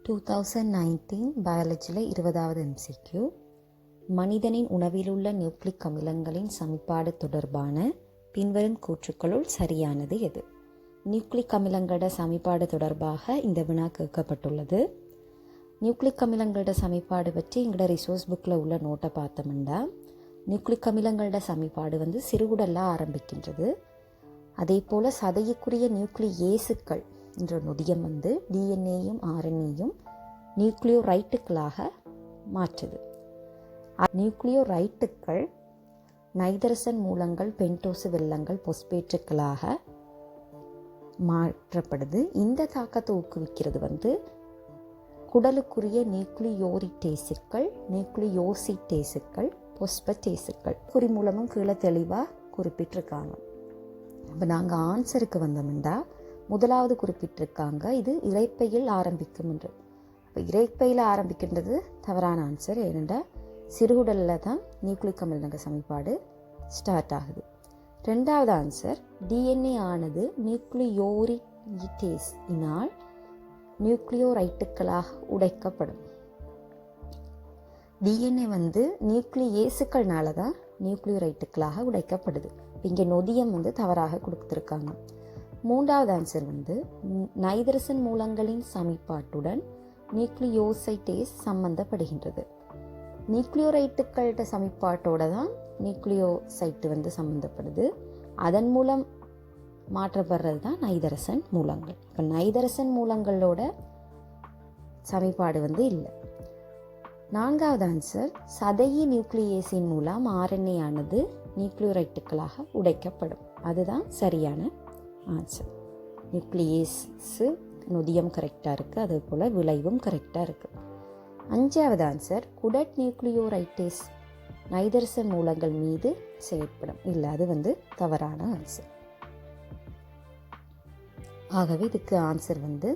2019 பயாலஜியில் 20வது MCQ மனிதனின் உணவிலுள்ள nucleic அமிலங்களின் சமன்பாடு தொடர்பான பின்வரும் கூற்றுக்களுள் சரியானது எது? நியூக்ளிக் அமிலங்களோட சமன்பாடு தொடர்பாக இந்த வினா கேட்கப்பட்டுள்ளது. நியூக்ளிக் அமிலங்களோட சமன்பாடு பற்றி எங்களோட ரிசோர்ஸ் புக்கில் உள்ள நோட்டை பார்த்தோம்னா, நியூக்ளிக் அமிலங்களோட சமன்பாடு சிறுகுடலில் ஆரம்பிக்கின்றது. அதே போல் சதையுக்குரிய நியூக்ளியேசுக்கள் என்ற நொதியம் டிஎன்ஏயும் ஆர்என்ஏயும் நியூக்ளியோரைட்டுகளாக மாற்றுது. நியூக்ளியோரைட்டுக்கள் நைதரசன் மூலங்கள், பென்டோசு வெல்லங்கள், பொஸ்பேட்டுகளாக மாற்றப்படுது. இந்த தாக்கத்தை ஊக்குவிக்கிறது குடலுக்குரிய நியூக்ளியோரிட்டேசுக்கள், நியூக்ளியோசிட்டேசுக்கள், பொஸ்பட்டேசுக்கள் குறிமூலமும் கீழே தெளிவாக குறிப்பிட்டிருக்காங்க. இப்போ நாங்கள் ஆன்சருக்கு வந்தோம்னா, முதலாவது குறிப்பிட்டிருக்காங்க இது இரைப்பையில் ஆரம்பிக்கும் என்று. இப்போ இரைப்பையில் ஆரம்பிக்கின்றது தவறான ஆன்சர். ஏனென்றால் சிறுகுடலில் தான் நியூக்ளிக் அமிலங்கள் சமன்பாடு ஸ்டார்ட் ஆகுது. ரெண்டாவது ஆன்சர், டிஎன்ஏ ஆனது நியூக்ளியோரிட்டேஸினால் நியூக்ளியோரைட்டுகளாக உடைக்கப்படும். டிஎன்ஏ நியூக்ளியேசுக்கள்னால தான் நியூக்ளியோரைட்டுகளாக உடைக்கப்படுது. இங்கே நொதியம் தவறாக கொடுத்துருக்காங்க. மூன்றாவது ஆன்சர் நைதரசன் மூலங்களின் சமன்பாட்டுடன் நியூக்ளியோசைட்டேஸ் சம்பந்தப்படுகின்றது. நியூக்ளியோரைட்டுகளோட சமன்பாட்டோட தான் நியூக்ளியோசைட்டு சம்பந்தப்படுது. அதன் மூலம் மாற்றப்படுறது தான் நைதரசன் மூலங்கள். இப்போ நைதரசன் மூலங்களோட சமன்பாடு இல்லை. நான்காவது ஆன்சர், சதையி நியூக்ளியேஸின் மூலம் ஆர்என்ஏ ஆனது நியூக்ளியோரைட்டுகளாக உடைக்கப்படும். அதுதான் சரியான ஆன்சர். நியூக்ளியேஸு நொதியம் கரெக்டாக இருக்குது, அதே போல் விளைவும் கரெக்டாக இருக்குது. அஞ்சாவது ஆன்சர், குடட் நியூக்ளியோரைட்டேஸ் நைதரசன் மூலங்கள் மீது செயற்படும். இல்லை, அது தவறான ஆன்சர். ஆகவே இதுக்கு ஆன்சர் 4வது.